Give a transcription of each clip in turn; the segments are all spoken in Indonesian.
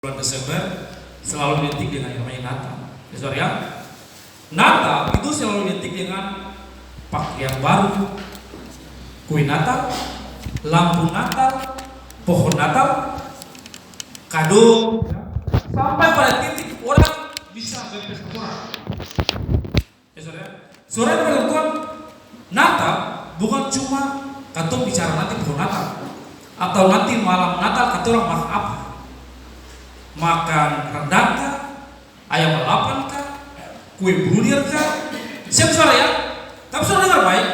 Bulan Desember selalu identik dengan yang namanya Natal. Ya, Natal itu selalu identik dengan pakaian baru, kue Natal, lampu Natal, pohon Natal, kado, sampai pada titik orang bisa berpesta. Ya, saudara Tuhan, Natal bukan cuma katong bicara nanti pohon Natal atau nanti malam Natal katong orang makan apa, makan rendang kah, ayam lalapan kah, kue bulir kah, siap saudara ya. Tapi saudara dengar baik,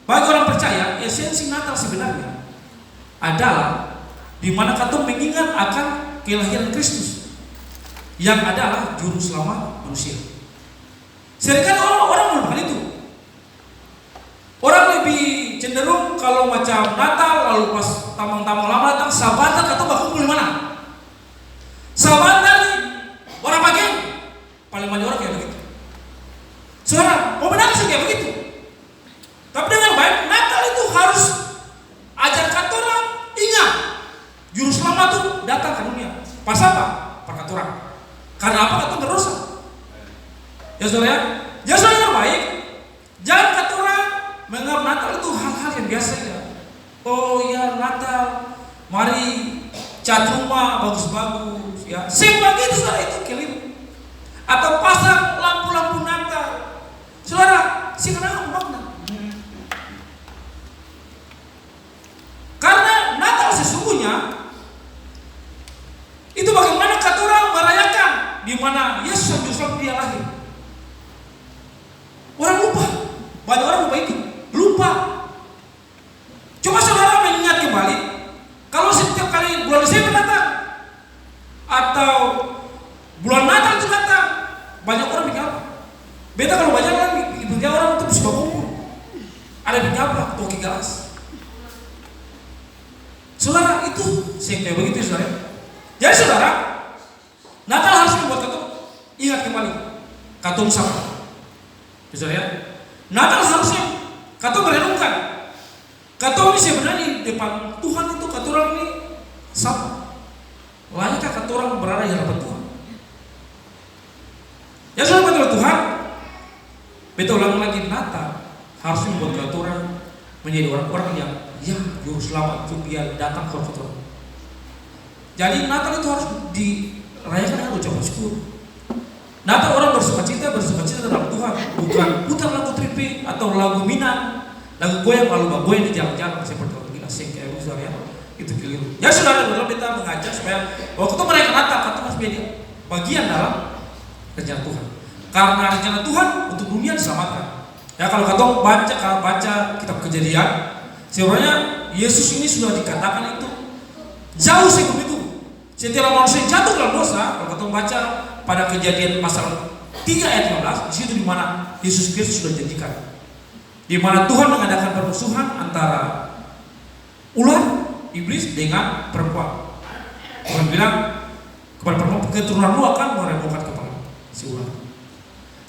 bagi orang percaya esensi Natal sebenarnya adalah di mana katong mengingat akan kelahiran Kristus yang adalah juru selamat manusia. Seringkali orang melupakan itu. Orang lebih cenderung kalau macam Natal lalu pas tamang-tamang lama datang Sabatan atau bakal di mana? Sabatan nih orang bagian paling banyak orang kayak begitu. Saudara, mau benar sih kayak begitu. Tapi dengan baik Natal itu harus ajarkan orang ingat juru selamat itu datang ke dunia. Pas apa? Perkat orang. Karena apa? Kata berdosa. Ya saudara ya. Ya saudara yang baik, jangan kata orang menganggap Natal itu hal-hal yang biasa ya. Oh ya Natal, mari cat rumah bagus-bagus ya. Simpang itu saudara, itu keliru. Atau pasang lampu-lampu Natal. Saudara, sebenarnya makna. Karena Natal sesungguhnya itu bagaimana kata orang merayakan di mana Yesus Kristus dia lahir. Orang lupa, banyak orang lupa itu, lupa. Coba saudara mengingat kembali, kalau setiap kali bulan Desember datang atau bulan Natal itu datang, banyak orang bikin apa? Beda kalau banyak orang bikin orang itu suka kumpul. Ada bikin apa? Toki galas. Saudara itu kayak begitu saudara. Jadi saudara, Natal harus membuat katong ingat kembali katong sama. Saudara, Natal harusnya katong merenungkan katong ini sebenarnya di depan Tuhan itu katong orang ini sama. Layakkah katong orang berada di hadapan Tuhan? Ya saudara betul Tuhan. Betul ulang lagi Natal harusnya membuat katong orang menjadi orang-orang yang juru selamat itu dia datang ke katong. Jadi Natal itu harus dirayakan dengan ucapan syukur. Natal orang bersukacita dalam Tuhan, bukan putar lagu tripi atau lagu Minang, lagu goyang goyang di jalan-jalan seperti orang gila sing kayak begitu ya. Itu keliru. Ya saudara, betul kita mengajak supaya waktu itu merayakan Natal kita harus menjadi bagian dalam rencana Tuhan. Karena rencana Tuhan untuk dunia diselamatkan. Ya kalau katong baca kitab Kejadian, sebenarnya Yesus ini sudah dikatakan itu jauh sebelum itu. Setelah manusia jatuh dalam dosa, kalau katong baca pada Kejadian pasal 3 ayat 15, di situ di mana Yesus Kristus sudah janjikan, di mana Tuhan mengadakan permusuhan antara ular iblis dengan perempuan. Tuhan bilang kepada perempuan, keturunanmu akan meremukkan kepala si ular.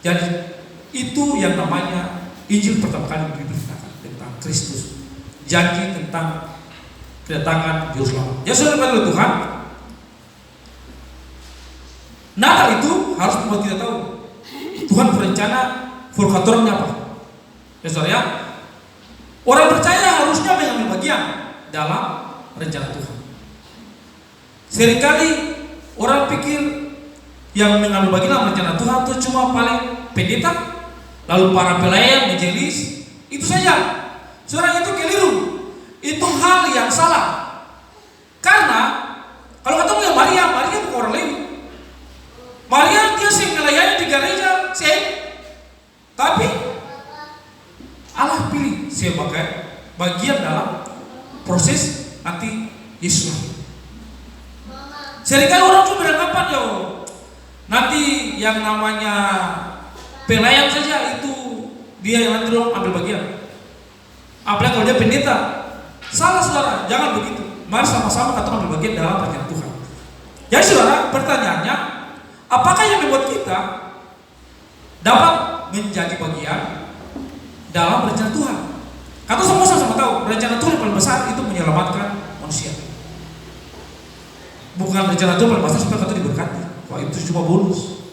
Jadi itu yang namanya Injil pertama kali diberitakan tentang Kristus, janji tentang kedatangan juru selamat. Ya saudara pada Tuhan, Natal itu harus membuat kita tahu Tuhan berencana forkatornya apa. Ya saudara ya, orang percaya harusnya mengambil bagian dalam rencana Tuhan. Seringkali orang pikir yang mengambil bagian dalam rencana Tuhan itu cuma paling pendeta, lalu para pelayan, majelis, itu saja. Saudara, itu keliru. Itu hal yang salah. Karena kalau ketemu yang Maria bukan orang lain. Maria dia sih melayani di gereja, tapi Allah pilih sebagai bagian dalam proses nanti Yesus. Seringkali orang cuma beranggapan nanti yang namanya pelayan saja itu dia yang nanti dong ambil bagian. Apalagi kalau dia pendeta. Salah saudara, jangan begitu. Mari sama-sama kita ambil bagian dalam rencana Tuhan. Jadi saudara, pertanyaannya, apakah yang membuat kita dapat menjadi bagian dalam rencana Tuhan? Kata semua sama tahu rencana Tuhan yang paling besar itu menyelamatkan manusia. Bukan rencana Tuhan pasti supaya kau diberkati. Wah, itu cuma bonus.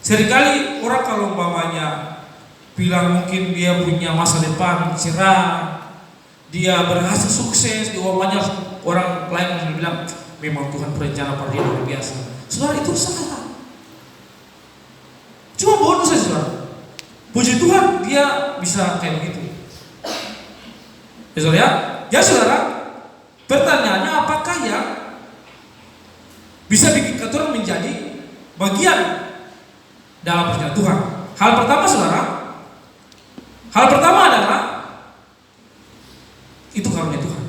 Seringkali orang kalau umpamanya bilang mungkin dia punya masa depan cerah, dia berhasil sukses, umpamanya orang lain bilang memang Tuhan berencana pada dia luar biasa. Saudara, itu salah. Cuma bonus saja, saudara. Puji Tuhan dia bisa kayak begitu. Ya saudara, ya saudara. Pertanyaannya, apakah yang bisa bikin kita menjadi bagian dalam perjalanan Tuhan? Hal pertama, saudara, hal pertama adalah itu karunia Tuhan.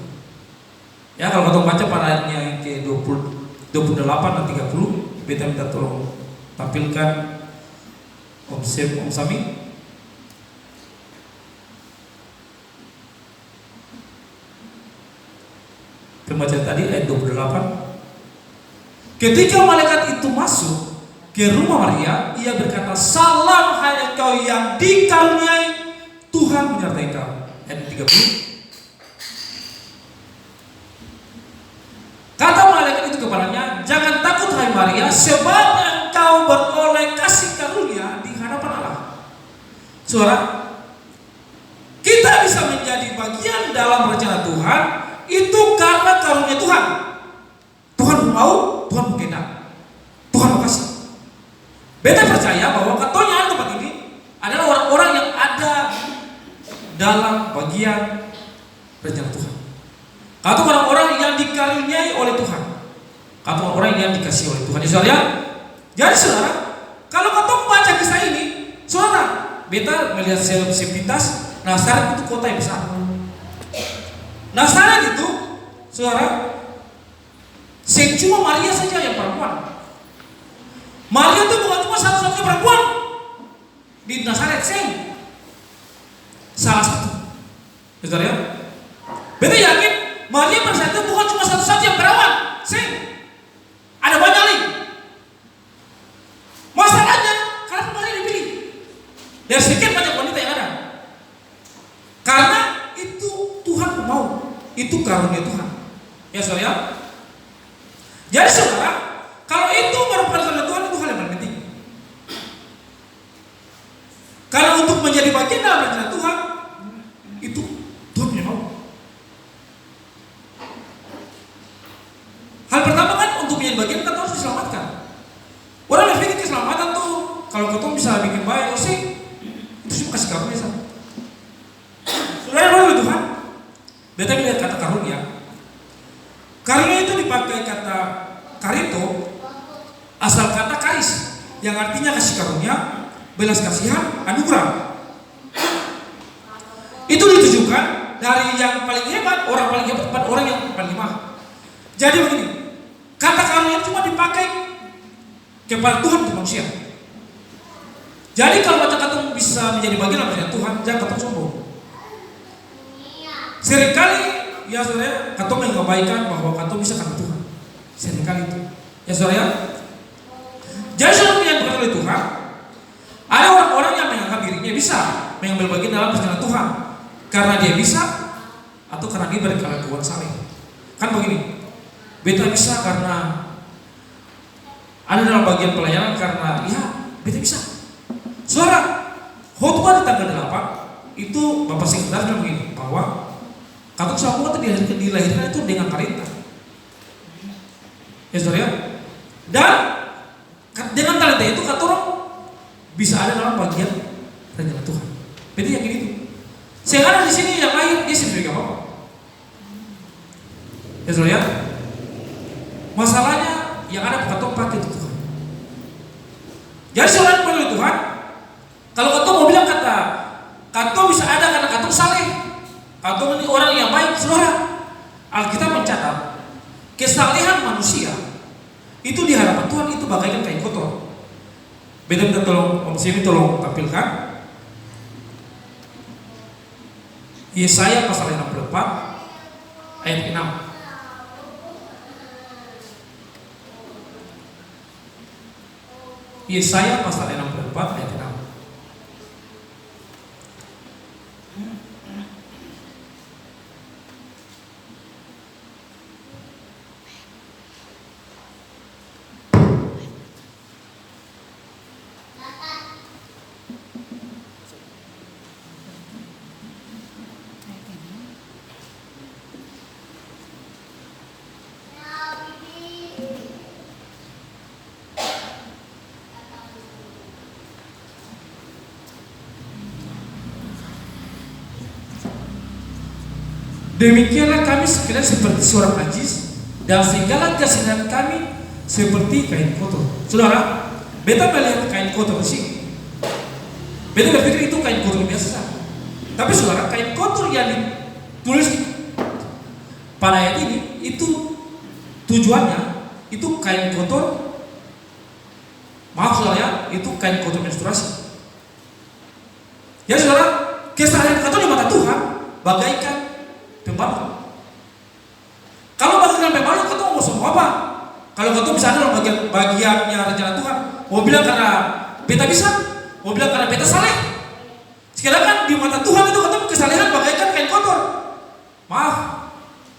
Ya, kalau kita baca pada ayatnya yang ke 28 dan 30, kita minta tolong tampilkan Om Sami. Pembacaan tadi ayat 28. Ketika malaikat itu masuk ke rumah Maria, ia berkata, "Salam hai engkau yang dikaruniai, Tuhan menyertai kau." Ayat 30. Kata malaikat itu kepadanya, "Jangan takut hai Maria, sebab engkau beroleh kasih karunia di hadapan Allah." Saudara, kita bisa menjadi bagian dalam rencana Tuhan itu karena karunia Tuhan. Tuhan mau, Tuhan berkehendak, Tuhan makasih. Beta percaya bahwa katanya tempat ini adalah orang-orang yang ada dalam bagian rencana Tuhan. Kata orang-orang yang dikaruniai oleh Tuhan, kata orang yang dikasihi oleh Tuhan. Saudara, jadi saudara, kalau kau baca kisah ini, saudara, beta melihat sepintas Nazaret itu kota yang besar. Nazaret itu, saudara, cuma Maria saja yang perempuan. Maria itu bukan cuma satu-satunya perempuan di Nazaret, salah satu. Saudara, ya? Beta yakin Maria pada saat itu bukan cuma satu-satunya perawan, ada banyak lagi. Masalahnya, kenapa Maria dipilih? Dari sekian banyak wanita yang ada. Karena itu Tuhan mau, itu karunia Tuhan. Ya saudara. Jadi saudara, kalau itu merupakan karunia Tuhan, itu hal yang paling penting. Karena untuk menjadi bagian dalam rencana Tuhan, itu Tuhan punya mau. Hal pertama kan untuk menjadi bagian kita harus diselamatkan. Orang yang pikir keselamatan tuh kalau kita bisa bikin baik, itu cuma kasih karunia saja. Saudara oleh Tuhan, beta lihat kata karunia. Karunia itu dipakai kata karito, asal kata karis, yang artinya kasih karunia, belas kasihan, anugerah. Itu ditujukan dari yang paling hebat, orang paling hebat kepada orang yang paling lemah. Jadi begini, kata karunia itu cuma dipakai kepada Tuhan dan manusia. Jadi kalau kata bisa menjadi bagian dari Tuhan, jangan kata sombong. Seringkali ya saudara, kata mengabaikan bahwa kata bisa karena Tuhan. Seringkali itu. Ya saudara, ya. Jadi saudara yang bukan oleh Tuhan, ada orang-orang yang menganggap dirinya bisa mengambil bagian dalam rencana Tuhan karena dia bisa atau karena dia berkelakuan saleh. Kan begini, beta bisa karena ada dalam bagian pelayanan karena ya beta bisa. Saudara, khotbah di tanggal 8 itu Bapak Sekretaris bilang begini bahwa kata semua itu dilahirkan itu dengan talenta. Ya saudara, dan dengan talenta itu kata orang bisa ada dalam bagian rencana Tuhan. Beta yakin itu. Saya ada di sini yang lain dia sendiri gak apa-apa. Ya saudara, masalahnya yang ada kata pakai itu Tuhan. Jadi saudara oleh Tuhan, kalau kata mau bilang kata bisa ada karena kata saleh, atau ini orang yang baik, saudara, Alkitab mencatat kesalehan manusia itu di hadapan Tuhan itu bagaikan kain kotor. Beda minta tolong Om Simi tolong tampilkan Yesaya pasal 64 ayat 6. Yesaya pasal 64 ayat 6. Demikianlah kami sekalian seperti seorang najis, dan segala kesalahan kami seperti kain kotor. Saudara, beta melihat kain kotor sih. Beta berpikir itu kain kotor biasa. Tapi saudara, kain kotor yang ditulis pada ayat ini itu tujuannya itu kain kotor. Maaf saudara ya, itu kain kotor menstruasi. Ya saudara, kesalahan kotor di mata Tuhan bagaikan pembalut. Kalau bagaikan pembalut, kau mau semua apa? Kalau kau bisa ada bagiannya rencana Tuhan, mau bilang karena beta bisa, mau bilang karena beta saleh. Sedangkan di mata Tuhan itu kau kesalahan bagaikan kain kotor. Maaf,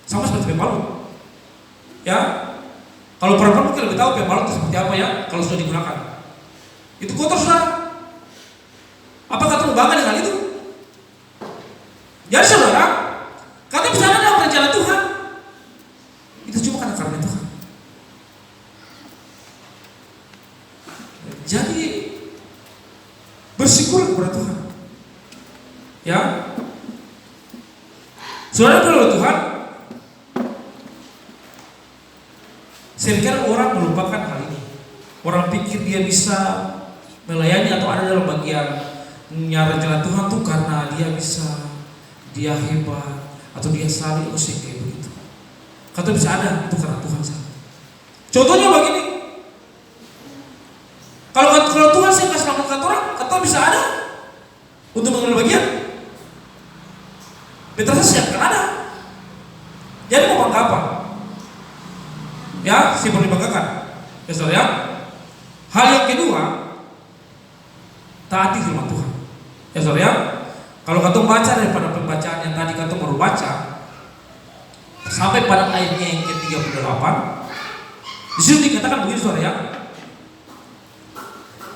sama seperti pembalut. Ya, kalau perempuan mungkin lebih tahu pembalut itu seperti apa ya, kalau sudah digunakan. Itu kotor saudara. Apakah kamu bangga dengan itu? Jadi saudara, kata bisa ada dalam rencana Tuhan, itu cuma karena Tuhan. Jadi bersyukur kepada Tuhan. Ya, saudara oleh Tuhan. Seringkali orang melupakan hal ini. Orang pikir dia bisa melayani atau ada dalam bagian rencana Tuhan tuh karena dia bisa, dia hebat, atau dia saleh, kayak begitu. Kata bisa ada itu karena Tuhan saja. Contohnya begini, kalau Tuhan saya kasih selamatkan orang, kata bisa ada untuk mengambil bagian. Beta siapkan ada. Jadi mau bangga apa? Ya, perlu dibanggakan. Ya saudara. Ya. Hal yang kedua, taati firman Tuhan. Ya saudara. Ya. Kalau kata baca daripada pembacaan yang tadi kata baru baca sampai pada ayatnya yang ke-38, di situ dikatakan begini saudara ya.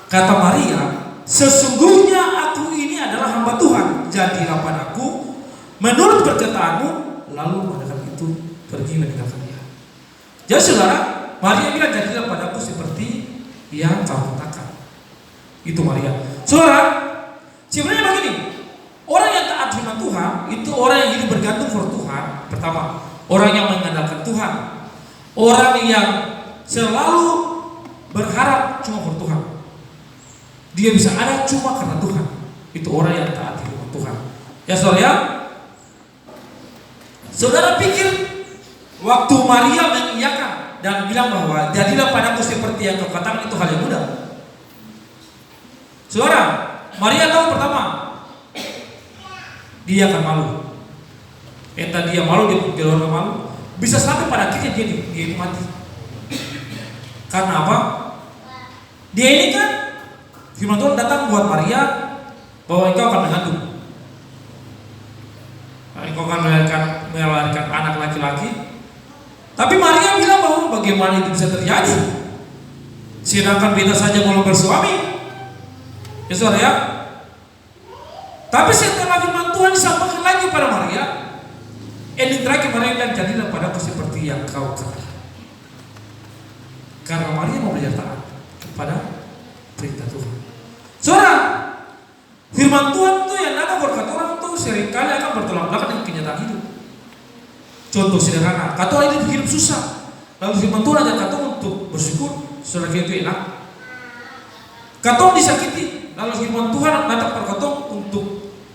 Kata Maria, sesungguhnya aku ini adalah hamba Tuhan, jadilah padaku menurut perkataanmu. Lalu mendengar itu pergi meninggalkan dia. Jadi saudara, Maria bilang jadilah padaku seperti yang kau katakan. Itu Maria. Saudara, sebenarnya begini. Orang yang taat firman Tuhan itu orang yang hidup bergantung pada Tuhan. Pertama, orang yang mengandalkan Tuhan, orang yang selalu berharap cuma pada Tuhan. Dia bisa ada cuma karena Tuhan. Itu orang yang taat firman Tuhan. Ya saudara ya. Saudara pikir waktu Maria mengiyakan dan bilang bahwa jadilah padaku seperti yang kau katakan itu hal yang mudah. Saudara, Maria tahu pertama dia akan malu. Entah dia malu, dia keluarga malu, bisa sampai pada akhirnya dia mati. Karena apa? Dia ini kan firman Tuhan datang buat Maria bahwa engkau akan mengandung, engkau akan melahirkan anak laki-laki. Tapi Maria bilang bahwa bagaimana itu bisa terjadi? Sedangkan beta saja belum bersuami. Ya saudara ya. Tapi setelah firman Tuhan disampaikan lagi pada Maria, ending terakhir Maria bilang jadilah padaku seperti yang kau katakan. Karena Maria mau belajar taat kepada perintah Tuhan. Saudara, firman Tuhan itu yang ada berkata orang itu seringkali akan bertolak belakang dengan kenyataan hidup. Contoh sederhana, kata orang hidup susah, lalu firman Tuhan ajak kata untuk bersyukur, saudara itu enak. Kata disakiti, lalu firman Tuhan datang berkata untuk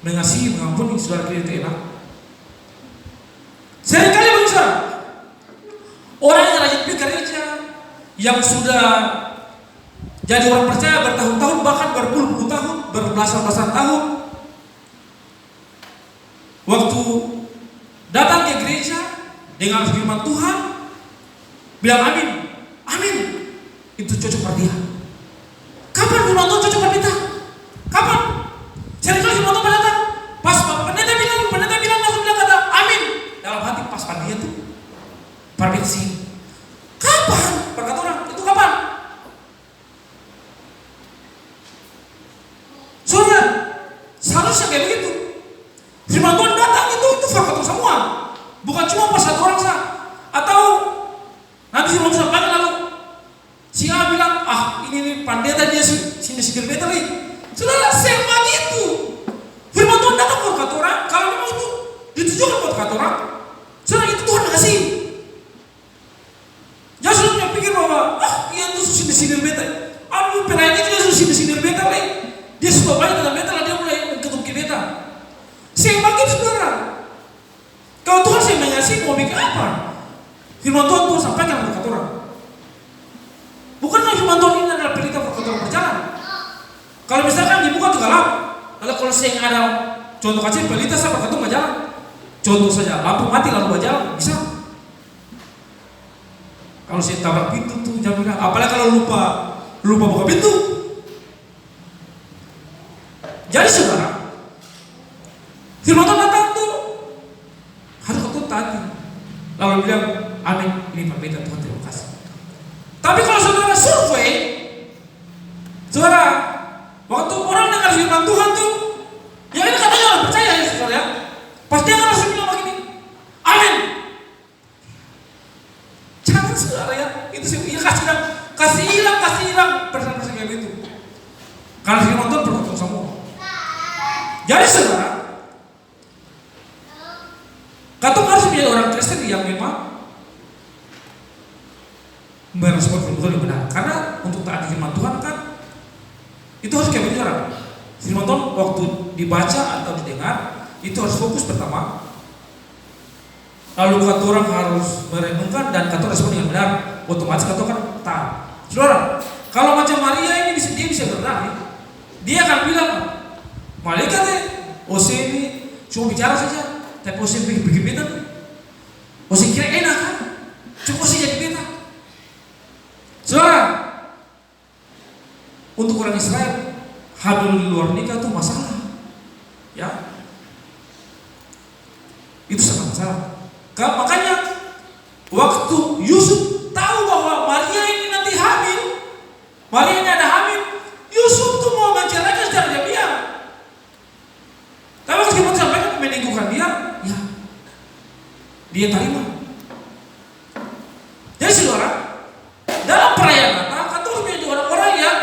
mengasihi, mengampuni, saudara itu enak. Seringkali bangsa orang yang rajin pergi gereja, yang sudah jadi orang percaya bertahun-tahun, bahkan berpuluh-puluh tahun, berbelasan-belasan tahun, waktu datang ke gereja dengan firman Tuhan, bilang amin, amin, itu cocok pada dia. Kapan firman Tuhan cocok pada kita? Kapan? Seringkali firman Tuhan datang, pas pendeta bilang langsung bilang kata amin dalam hati, pas pada dia tuh permisi. Kapan? Berkata orang, itu kapan? Saudara, seharusnya kayak begitu. Firman Tuhan datang itu faktor semua, bukan cuma pas satu orang sah. Atau nanti firman Tuhan datang pendeta dia sindir beta lagi. Saudara, sama gitu. Firman Tuhan datang buat kata orang, kalau memang itu ditujukan buat kata orang, saudara itu Tuhan kasih. Jangan sudah pikir bahwa dia tuh sindir beta. Aduh, pelayan itu dia sindir beta lagi. Dia suka banyak tentang beta lah, dia mulai ketuk beta. Saya bagi saudara. Kalau Tuhan saya mengasihi, mau bikin apa? Firman Tuhan sampaikan buat kata orang. Bukankah firman Tuhan ini adalah perintah buat kata orang berjalan? Kalau misalkan dibuka tuh gelap, lalu kalau saya ada contoh kecil pelita saya berkata nggak jalan. Contoh saja, lampu mati lalu berjalan, bisa. Kalau saya tabrak pintu tuh jangan bilang, apalagi kalau lupa buka pintu. Jadi saudara, firman Tuhan datang tuh harus kau taati. Lalu bilang, amin, ini permintaan Tuhan, terima kasih. Tapi kalau saudara survei, saudara, waktu orang dengar firman Tuhan tuh, yang ini katanya orang percaya ya saudara ya, pasti akan langsung bilang begini, amin. Jangan saudara ya, itu sih ya kasih hilang perasaan kayak gitu. Karena firman Tuhan berkata semua. Jadi saudara, katong harus menjadi orang Kristen yang memang merespon firman Tuhan yang benar. Karena untuk taat firman Tuhan kan itu harus kayak begini orang. Firman Tuhan waktu dibaca atau didengar itu harus fokus pertama. Lalu kata orang harus merenungkan dan kata respon dengan benar. Otomatis kata kan taat. Saudara, kalau macam Maria ini dia bisa berdalih. Dia akan bilang, malaikat Ose ini cuma bicara saja, tapi Ose bikin beta. Ose kira enak kan? Cuma Ose jadi beta. Saudara, untuk orang Israel hamil di luar nikah itu masalah, ya, itu sangat masalah. Makanya waktu Yusuf tahu bahwa Maria ini nanti hamil, Maria ini ada hamil, Yusuf tuh mau menceraikan secara diam-diam. Tapi meskipun sampaikan meninggalkan dia, ya, dia terima. Jadi saudara, dalam perayaan Natal, kita harus menjadi orang-orang yang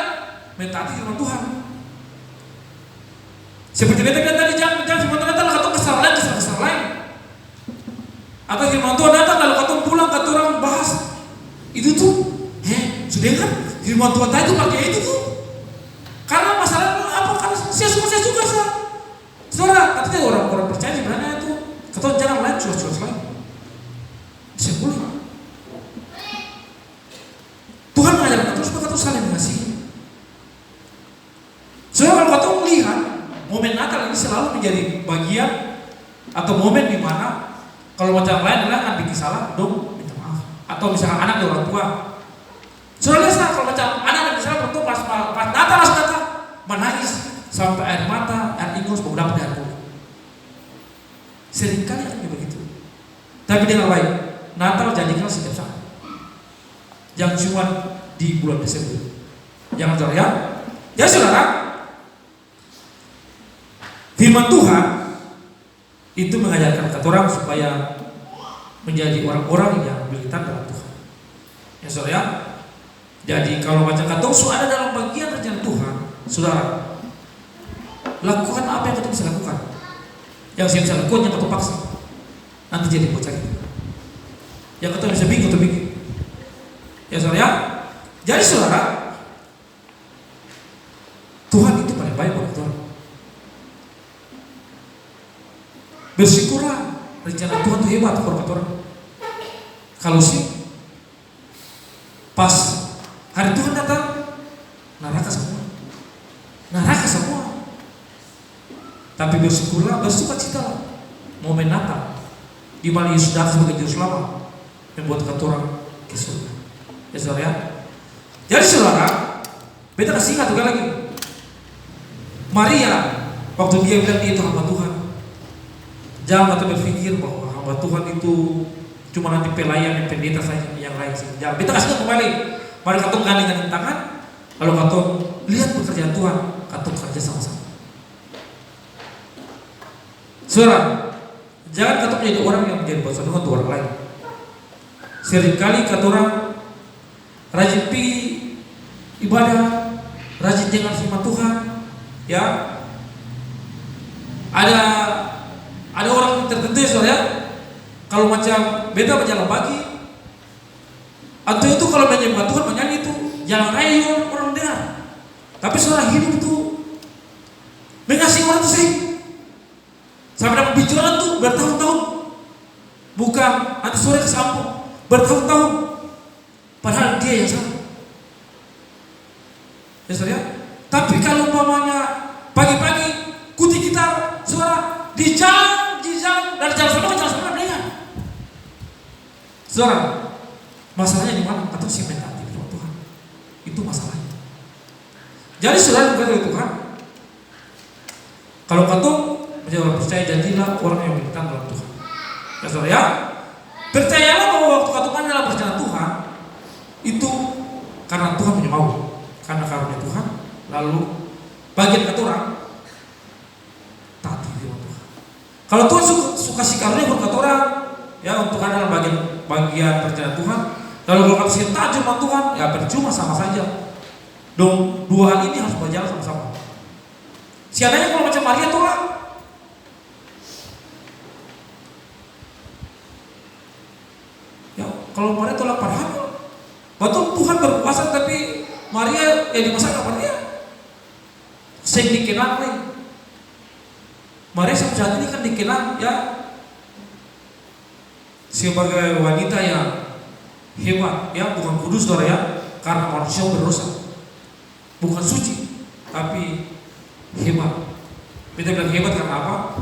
mentaati firman Tuhan. Seperti kita bilang tadi, jangan firman Tuhan datang, kata kesal lain. Atau firman Tuhan datang, lalu kata pulang, kata orang bahas itu tuh, sudah kan firman Tuhan tadi itu pakai itu tuh. Karena masalahnya apa? Karena saya suka sah. Saudara, katanya orang-orang percaya sebenarnya itu, kata jangan lain, curhat lain. Bisa boleh. Tuhan mengajarkan terus supaya kita saling mengasihi. Soalnya kalau kita melihat momen Natal ini selalu menjadi bagian atau momen di mana kalau macam lain adalah kan bikin salah, dong minta maaf. Atau misalkan anak dari orang tua. Soalnya kalau macam anak yang misalnya bertemu pas Natal langsung datang menangis sampai air mata, air ingus, beberapa dari kulit. Seringkali akan begitu. Tapi dengan baik, Natal jadikan setiap saat. Jangan cuma di bulan Desember. Jangan saudara ya. Ya saudara, firman Tuhan itu mengajarkan kata orang supaya menjadi orang-orang yang militan dalam Tuhan. Ya saudara ya. Jadi kalau macam kata ada dalam bagian rencana Tuhan, saudara, lakukan apa yang kita bisa lakukan. Yang saya bisa lakukan yang kita paksa, nanti jadi bocah itu. Yang kita bisa bingung atau bikin. Ya saudara ya. Jadi saudara, Tuhan itu paling baik buat kita. Bersyukurlah rencana Tuhan itu hebat buat kita. Kalau sih pas hari Tuhan datang, neraka semua. Tapi bersyukurlah, bersukacitalah momen Natal di mana Yesus datang sebagai juru selamat membuat kata orang ke surga. Ya saudara ya. Jadi saudara, beta kasih ingat juga lagi. Maria waktu dia bilang dia itu hamba Tuhan. Jangan kita berpikir bahwa hamba Tuhan itu cuma nanti pelayan dan pendeta saja yang lain. Jangan. Beta kasih ingat kembali. Mari kita gandingan tangan, lalu kita lihat pekerjaan Tuhan, kita kerja sama-sama. Saudara, jangan kita menjadi orang yang menjadi bosan dengan orang lain. Seringkali kata orang rajin ibadah, dengar firman Tuhan, ya. Ada orang tertentu ya saudara, kalau macam beta berjalan pagi, atau itu kalau menyembah Tuhan menyanyi itu jalan raya orang dengar. Tapi saudara hidup itu mengasihi orang itu sih. Sampai dapat bicara tuh bertahun-tahun, bukan nanti sore ke sampung bertahun-tahun, padahal dia yang salah. Ya saudara. Tapi kalau umpamanya pagi-pagi kuti gitar, suara di jalan dari jalan sana ke jalan sana dengar. Saudara, masalahnya di mana? Atau si mentaati firman Tuhan. Itu masalahnya. Jadi saudara berkata Tuhan, kalau kau menjadi percaya, jadilah orang yang beriman dalam Tuhan. Ya saudara ya, percayalah bahwa waktu kau dalam perjalanan Tuhan itu karena Tuhan punya mau, karena karunia Tuhan. Lalu bagian kata orang taati firman Tuhan. Kalau Tuhan suka si karunia buat kata orang, ya untuk dalam bagian perjalanan Tuhan. Lalu kalau kau taat firman Tuhan, ya percuma sama saja. Dong, dua hal ini harus berjalan sama-sama. Siananya kalau macam Maria tolak, ya kalau Maria tolak padahal betul Tuhan berkuasa, tapi Maria di masa kapan dia? Saya dikenal nih. Maria sampai saat ini kan dikenal ya sebagai wanita yang hebat, ya bukan kudus saudara ya, karena manusia berdosa. Bukan suci, tapi hebat. Beta bilang hebat karena apa?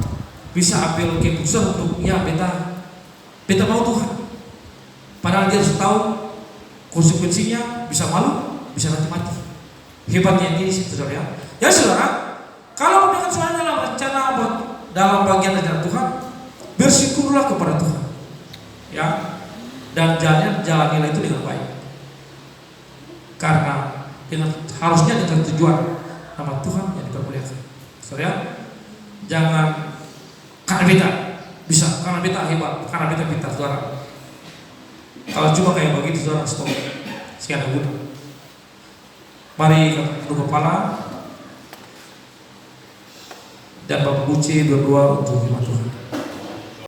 Bisa ambil keputusan untuk ya beta mau Tuhan. Padahal dia harus tahu konsekuensinya, bisa malu, bisa nanti mati. Hebatnya ini saudara ya. Ya saudara, kalau memang suara dalam rencana dalam bagian rencana Tuhan, bersyukurlah kepada Tuhan, ya, dan jalanilah itu dengan baik. Karena harusnya dengan tujuan nama Tuhan yang dipermuliakan. Saudara, jangan karena beta bisa, karena beta hebat, karena beta pintar, saudara. Kalau cuma kayak begitu, saudara, stop. Sekian guna. Mari kita tunduk kepala dan Bapak Buci berdoa untuk firman Tuhan.